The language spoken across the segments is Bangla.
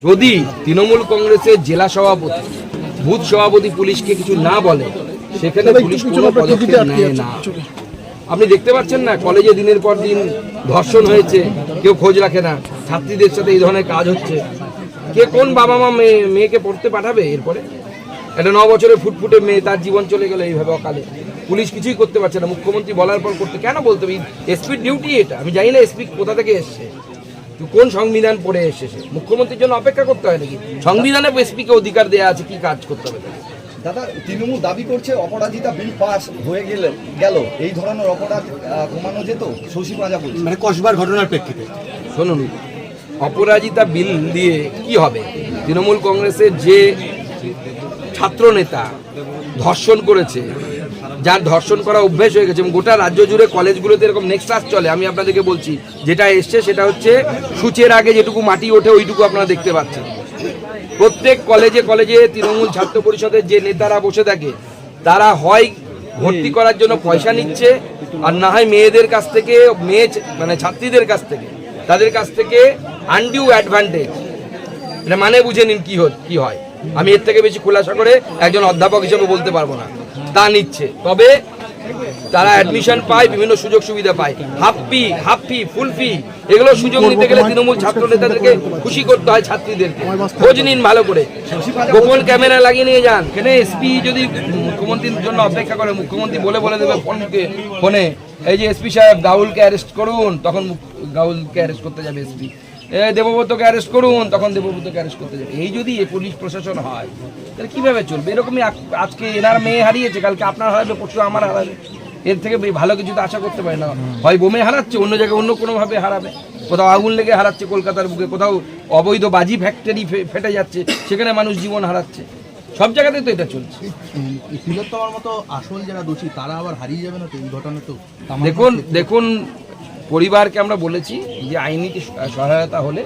যদি তৃণমূল কংগ্রেসের জেলা সভাপতি বুথ সভাপতি পুলিশকে কিছু না বলে সেখানে পুলিশ কোনো পদক্ষেপ নেয় না। আপনি দেখতে পাচ্ছেন না, কলেজে দিনের পর দিন ধর্ষণ হয়েছে, কেউ খোঁজ রাখে না। ছাত্রীদের সাথে এই ধরনের কাজ হচ্ছে। কে কোন বাবা মা মেয়েকে পড়তে পাঠাবে? এরপরে একটা 9 বছরের ফুটফুটে মেয়ে, তার জীবন চলে গেল এইভাবে অকালে। পুলিশ কিছুই করতে পারছে না। মুখ্যমন্ত্রী বলার পর করতে কেন বলতে হবে? এসপির ডিউটি এটা। আমি জানি না এসপি কোথা থেকে এসছে, কোন সংবিধান পড়ে এসেছে। মুখ্যমন্ত্রীর জন্য অপেক্ষা করতে হয় নাকি? সংবিধানে এসপিকে অধিকার দেওয়া আছে, কি কাজ করতে হবে? দাদা, তৃণমূল দাবি করছে অপরাজিতা বিল পাস হয়ে গেল এই ধরনের অপরাধ কমানো যেত। শশী প্রজাপতি মানে কসবার ঘটনার প্রেক্ষিতে শুনুন, অপরাজিতা বিল দিয়ে কি হবে? তৃণমূল কংগ্রেসের যে ছাত্র নেতা ধর্ষণ করেছে, যার ধর্ষণ করা অভ্যেস হয়ে গেছে, এবং গোটা রাজ্য জুড়ে কলেজগুলোতে এরকম নেক্সাস চলে। আমি আপনাদেরকে বলছি, যেটা এসছে সেটা হচ্ছে সূচের আগে যেটুকু মাটি ওঠে ওইটুকু আপনারা দেখতে পাচ্ছেন। প্রত্যেক কলেজে কলেজে তৃণমূল ছাত্র পরিষদের যে নেতারা বসে থাকে, তারা হয় ভর্তি করার জন্য পয়সা নিচ্ছে, আর না হয় মেয়েদের কাছ থেকে, মানে ছাত্রীদের কাছ থেকে, তাদের কাছ থেকে আনডিউ অ্যাডভান্টেজ। এটা মানে বুঝে নিন কি হয়। আমি এর থেকে বেশি খোলাসা করে একজন অধ্যাপক হিসেবে বলতে পারবো না। তা নিচ্ছে, তবে তারা অ্যাডমিশন পায়, বিভিন্ন সুযোগ সুবিধা পায়। হাফ ফি, ফুল ফি, এগুলো সুযোগ নিতে গেলে তৃণমূল ছাত্র নেতাদেরকে খুশি করতে হয় ছাত্রীদেরকে। খোঁজ নিন ভালো করে, গোপন ক্যামেরা লাগিয়ে নিয়ে যান। কেন এসপি যদি মুখ্যমন্ত্রীর জন্য অপেক্ষা করে, মুখ্যমন্ত্রী বলে দেবে ফোনে, এই যে এসপি সাহেব গাউলকে অ্যারেস্ট করুন, তখন গাউলকে অ্যারেস্ট করতে যাবে এসপি। দেবব্রতকে অ্যারেস্ট করুন, তখন দেবব্রতকে অ্যারেস্ট করতে যাবে। এই যদি পুলিশ প্রশাসন হয় তাহলে কিভাবে চলবে? এরকমই আজকে এনার মেয়ে হারিয়েছে, কালকে আপনার হারাবে, পরশু আমার হারাবে। এর থেকে ভালো কিছু তো আশা করতে পারে না। হয় বোমে হারাচ্ছে, অন্য জায়গায় অন্য কোনোভাবে হারাবে। কোথাও আগুন লেগে হারাচ্ছে কলকাতার বুকে, কোথাও অবৈধ বাজি ফ্যাক্টরি ফেটে যাচ্ছে, সেখানে মানুষ জীবন হারাচ্ছে। সব জায়গাতেই তো এটা চলছে। তিলোত্তমার মতো আসল যারা দোষী তারা আবার হারিয়ে যাবে না তো এই ঘটনা? তো দেখুন পরিবারকে আমরা বলেছি যে আইনি সহায়তা হলে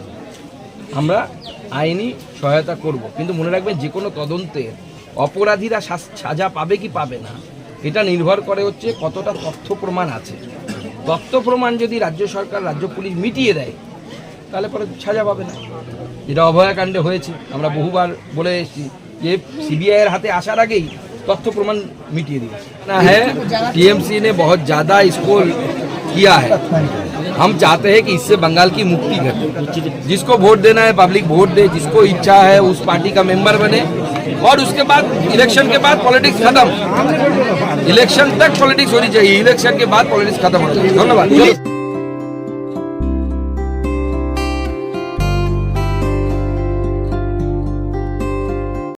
আমরা আইনি সহায়তা করব, কিন্তু মনে রাখবেন যে কোনো তদন্তের অপরাধীরা সাজা পাবে কি পাবে না, এটা নির্ভর করে হচ্ছে কতটা তথ্য প্রমাণ আছে। তথ্য প্রমাণ যদি রাজ্য সরকার, রাজ্য পুলিশ মিটিয়ে দেয়, তাহলে পরে সাজা পাবে না। যেটা অভয়াকাণ্ডে হয়েছে, আমরা বহুবার বলে এসেছি যে সিবিআই এর হাতে আসার আগেই तथ्य प्रमाण मिटिए दिए ना है। टीएमसी ने बहुत ज़्यादा इसको किया है। हम चाहते हैं कि इससे बंगाल की मुक्ति घटे। जिसको वोट देना है पब्लिक वोट दे, जिसको इच्छा है उस पार्टी का मेंबर बने, और उसके बाद इलेक्शन के बाद पॉलिटिक्स खत्म। इलेक्शन तक पॉलिटिक्स होनी चाहिए, इलेक्शन के बाद पॉलिटिक्स खत्म हो जाए। धन्यवाद।